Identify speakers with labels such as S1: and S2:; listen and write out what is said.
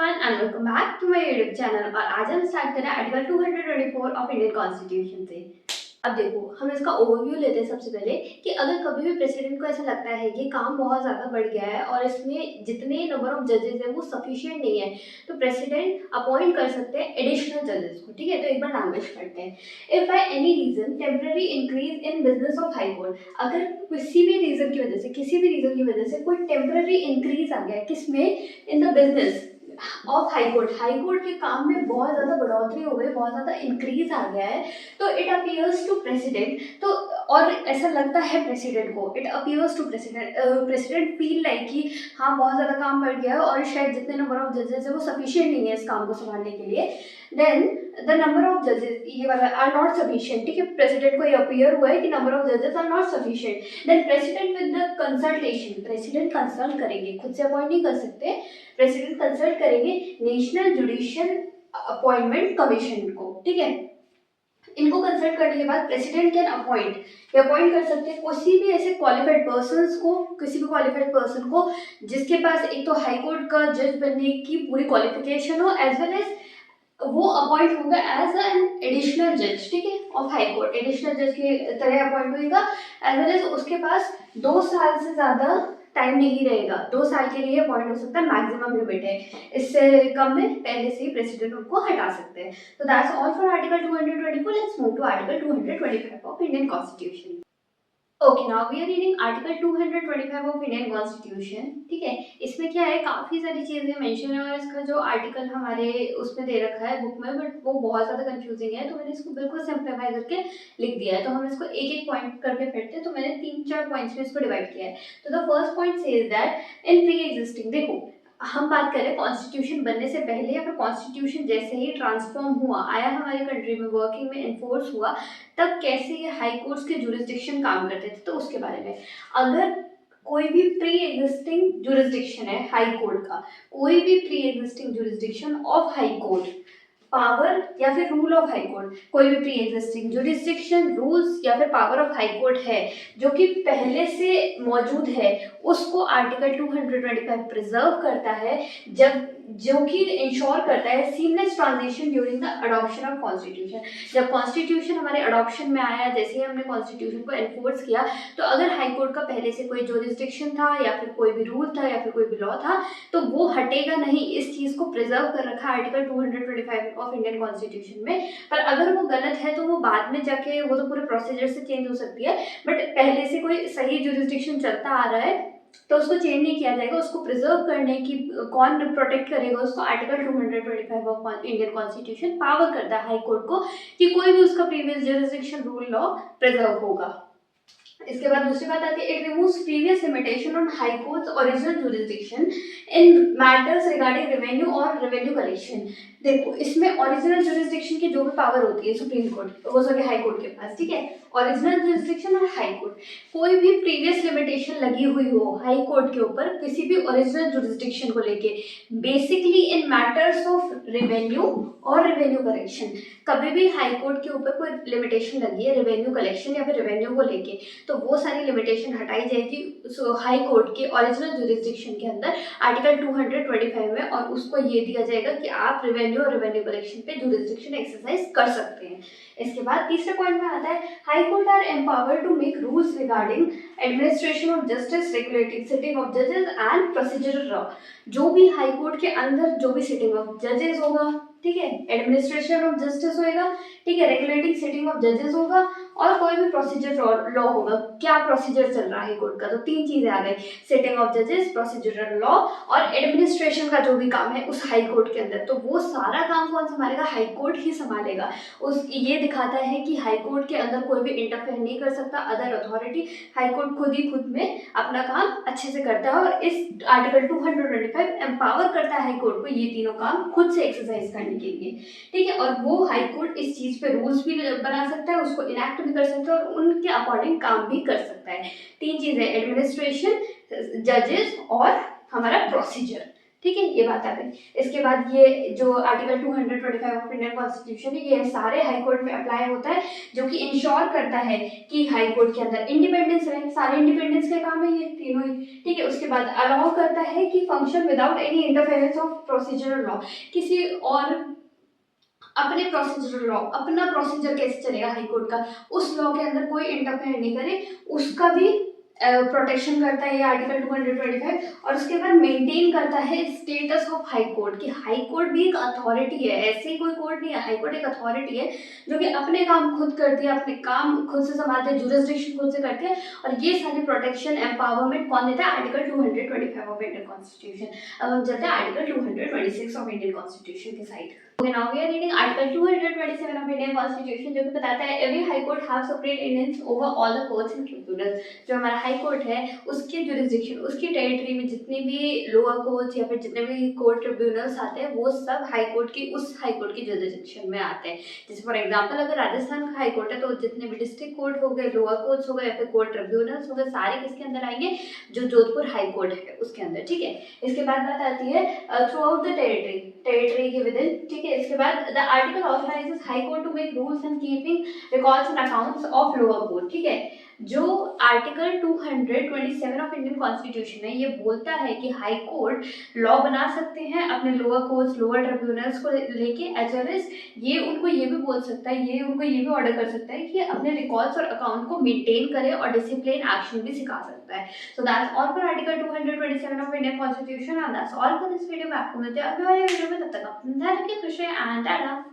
S1: everyone and welcome back to my YouTube channel और आज हम स्टार्ट कर रहे हैं आर्टिकल 224 ऑफ इंडियन कॉन्स्टिट्यूशन से। अब देखो हम इसका ओवरव्यू लेते हैं सबसे पहले कि अगर कभी भी प्रेसिडेंट को ऐसा लगता है कि काम बहुत ज़्यादा बढ़ गया है और इसमें जितने नंबर ऑफ जजेस हैं वो सफिशिएंट नहीं है तो प्रेसिडेंट अपॉइंट कर सकते हैं एडिशनल जजेस को। ठीक है, तो एक बार लैंग्वेज पढ़ते हैं। If by any reason temporary increase in business of high court, अगर किसी भी रीजन की वजह से कोई टेम्पररी इंक्रीज आ गया है किसमें, in the business of high court के काम में बहुत ज़्यादा बढ़ोतरी हो गई, बहुत ज़्यादा इंक्रीज आ गया है, तो इट अपीयर्स टू प्रेसिडेंट, तो और ऐसा लगता है प्रेसिडेंट को, it appears to president feel like कि हाँ बहुत ज़्यादा काम बढ़ गया है और शायद जितने नंबर ऑफ जजेस है वो सफिशिएंट नहीं है इस काम को संभालने के लिए, देन द नंबर ऑफ जजेस ये वाला आर नॉट सफिशिएंट। ठीक है, प्रेसिडेंट को ये अपीयर हुआ है कि नंबर ऑफ जजेस are not sufficient, then president with the consultation, president consult करेंगे, खुद से अपॉइंट नहीं कर सकते, प्रेसिडेंट कंसल्ट करेंगे नेशनल जुडिशियल अपॉइंटमेंट कमीशन को। ठीक है, इनको कंसल्ट करने के बाद प्रेसिडेंट कैन अपॉइंट, ये अपॉइंट कर सकते हैं किसी भी ऐसे क्वालिफाइड पर्सन को जिसके पास एक तो हाई कोर्ट का जज बनने की पूरी क्वालिफिकेशन हो, एज वेल एज वो अपॉइंट होगा एज एन एडिशनल जज। ठीक है, ऑफ हाई कोर्ट एडिशनल जज की तरह अपॉइंट होगा, एज वेल एज उसके पास 2 साल से ज़्यादा टाइम नहीं रहेगा, 2 साल के लिए अपॉइंट हो सकता है, मैक्सिमम लिमिट है, इससे कम में पहले से ही प्रेसिडेंट उनको हटा सकते हैं। तो that's all for article 224। Let's move to article 225 of Indian constitution. Okay, now we are reading article 225 of Indian constitution. ठीक है, इसमें क्या है, काफ़ी सारी चीज़ें मेंशन है और इसका जो आर्टिकल हमारे उसमें दे रखा है बुक में, बट वो बहुत ज़्यादा कंफ्यूजिंग है, तो मैंने इसको बिल्कुल सिंप्लीफाई करके लिख दिया है। तो हम इसको एक एक पॉइंट करके पढ़ते हैं, तो मैंने 3-4 पॉइंट्स में इसको डिवाइड किया है। तो the first point says that in pre existing, देखो हम बात करें कॉन्स्टिट्यूशन बनने से पहले या फिर कॉन्स्टिट्यूशन जैसे ही ट्रांसफॉर्म हुआ, आया हमारे कंट्री में, वर्किंग में एनफोर्स हुआ, तब कैसे ये हाई कोर्ट्स के जुरिस्डिक्शन काम करते थे, तो उसके बारे में। अगर कोई भी प्री एग्जिस्टिंग जुरिस्डिक्शन है हाई कोर्ट का, कोई भी pre existing jurisdiction of high court, power या फिर रूल ऑफ हाई कोर्ट, कोई भी प्री एग्जिस्टिंग जुरिस्डिक्शन, रूल्स या फिर पावर ऑफ हाई कोर्ट है जो कि पहले से मौजूद है, उसको आर्टिकल 225 प्रिजर्व करता है, जब जो कि इंश्योर करता है seamless transition during the adoption of constitution. जब कॉन्स्टिट्यूशन हमारे अडॉप्शन में आया, जैसे ही हमने कॉन्स्टिट्यूशन को एनफोर्स किया, तो अगर हाई कोर्ट का पहले से कोई जुरिस्डिक्शन था या फिर कोई भी रूल था या फिर कोई भी लॉ था, तो वो हटेगा नहीं, इस चीज़ को प्रिजर्व कर रखा है आर्टिकल 225 ऑफ इंडियन कॉन्स्टिट्यूशन में। पर अगर वो गलत है तो वो बाद में जाके वो तो पूरे प्रोसीजर से चेंज हो सकती है, बट पहले से कोई सही जुरिस्डिक्शन चलता आ रहा है तो उसको चेंज नहीं किया जाएगा, उसको प्रिजर्व करने की कौन प्रोटेक्ट करेगा उसको, article 225 of Indian constitution power करता है हाई कोर्ट को कि कोई भी उसका previous jurisdiction rule law preserve होगा। इसके बाद दूसरी बात आती है, it removes previous limitation on high courts original jurisdiction in matters regarding revenue और रेवेन्यू कलेक्शन। देखो इसमें ओरिजिनल जुरिस्डिक्शन की जो भी पावर होती है सुप्रीम कोर्ट, वो सॉरी हाई कोर्ट के पास, ठीक है, ओरिजिनल जुरिस्डिक्शन और हाई कोर्ट, कोई भी प्रीवियस लिमिटेशन लगी हुई हो हाई कोर्ट के ऊपर किसी भी ओरिजिनल जुरिस्डिक्शन को लेके, basically in matters of revenue और रेवेन्यू कलेक्शन, कभी भी हाई कोर्ट के ऊपर कोई लिमिटेशन लगी है रेवेन्यू कलेक्शन या फिर रेवेन्यू को लेके, तो वो सारी लिमिटेशन हटाई जाएगी हाई कोर्ट के ओरिजिनल जुरिस्डिक्शन के अंदर आर्टिकल 225 में, और उसको ये दिया जाएगा कि आप रेवेन्यू और रेवेन्यू कलेक्शन पे जुरिस्डिक्शन एक्सरसाइज कर सकते हैं। इसके बाद तीसरे पॉइंट में आता है, high court are empowered to make rules regarding administration of justice, regulating sitting of जजेस एंड प्रोसीजरल लॉ। जो भी हाई कोर्ट के अंदर जो भी सिटिंग ऑफ जजेस होगा, ठीक है, एडमिनिस्ट्रेशन ऑफ जस्टिस होगा, ठीक है, रेगुलेटिंग सिटिंग ऑफ जजेस होगा, और कोई भी प्रोसीजर लॉ होगा। क्या प्रोसीजर चल रहा है कोर्ट का, तो 3 चीजें आ गई, सिटिंग ऑफ जजेस, प्रोसीजरल लॉ और एडमिनिस्ट्रेशन का जो भी काम है उस हाई कोर्ट के अंदर, तो वो सारा काम कौन संभालेगा, हाई कोर्ट ही संभालेगा। उस ये दिखाता है कि हाई कोर्ट के अंदर कोई भी इंटरफेयर नहीं कर सकता अदर अथॉरिटी, हाई कोर्ट खुद में अपना काम अच्छे से करता है, और इस आर्टिकल 225 एम्पावर करता है हाई कोर्ट को ये तीनों काम खुद से एक्सरसाइज करने के लिए, ठीक है, और वो हाई कोर्ट इस चीज पे रूल्स भी बना सकता है, उसको इनैक्ट भी कर सकता है और उनके अकॉर्डिंग काम भी कर सकता है। 3 चीजें, एडमिनिस्ट्रेशन, जजेस और हमारा प्रोसीजर, ठीक है, ये बात आ गई। इसके बाद ये जो आर्टिकल 225 ऑफ इंडियन कॉन्स्टिट्यूशन है, ये सारे हाई कोर्ट में अप्लाई होता है, जो कि इंश्योर करता है कि हाई कोर्ट के अंदर इंडिपेंडेंस रहे। सारे इंडिपेंडेंस के काम है ये तीनों ही, ठीक है। उसके बाद अलाउ करता है कि function without any interference of procedural law, किसी और अपने प्रोसीजरल लॉ, अपना प्रोसीजर कैसे चलेगा हाई कोर्ट का, उस लॉ के अंदर कोई इंटरफेयर नहीं करे, उसका भी प्रोटेक्शन करता है ये आर्टिकल 225। और उसके बाद मेंटेन करता है स्टेटस ऑफ हाई कोर्ट, कि हाई कोर्ट भी एक अथॉरिटी है, ऐसे कोई कोर्ट नहीं है, हाई कोर्ट एक अथॉरिटी है जो कि अपने काम खुद करती है, अपने काम खुद से संभालते हैं, जुरिस्डिक्शन खुद से करती है। और ये सारी प्रोटेक्शन एम्पावरमेंट कौन देता है? Article 225 of Indian constitution. अब हम चलते हैं आर्टिकल 226 ऑफ इंडियन कॉन्स्टिट्यूशन के side. Okay, now we are reading Article 227 of Indian Constitution, जो कि बताता है every high court have separate instance over all the courts and tribunals। जो हमारा हाई कोर्ट है उसके जुरिस्डिक्शन, उसकी टेरिटरी में जितने भी लोअर कोर्ट्स या फिर जितने भी कोर्ट ट्रिब्यूनल्स आते हैं, वो सब हाई कोर्ट की, उस हाई कोर्ट की जुरिस्डिक्शन में आते हैं। जैसे फॉर एग्जांपल अगर राजस्थान का हाई कोर्ट है, तो जितने भी डिस्ट्रिक्ट कोर्ट हो गए, लोअर कोर्ट्स हो गए या फिर कोर्ट ट्रिब्यूनल्स हो गए, सारे किसके अंदर आएंगे? जो जोधपुर हाई कोर्ट है उसके अंदर, ठीक है। इसके बाद बात आती है थ्रू आउट द टेरिटरी के विद इन, ठीक है। इसके बाद the article authorises high court to make rules and keeping records and accounts of lower court, ठीक है। जो आर्टिकल 227 ऑफ इंडियन कॉन्स्टिट्यूशन है, ये बोलता है कि हाई कोर्ट लॉ बना सकते हैं अपने लोअर कोर्ट्स, लोअर ट्रिब्यूनल्स को लेके, एज वेल एज ये उनको ये भी बोल सकता है, ये उनको ये भी ऑर्डर कर सकता है कि अपने रिकॉर्ड्स और अकाउंट को मेंटेन करे और डिसिप्लिन एक्शन भी सिखा सकता है। So that's all for article 227 of Indian constitution, and that's all for this video. मैं आपको मिलते हैं अगले वाले वीडियो में, तब तक अपना ध्यान रखिए, खुश रहिए एंड टाटा।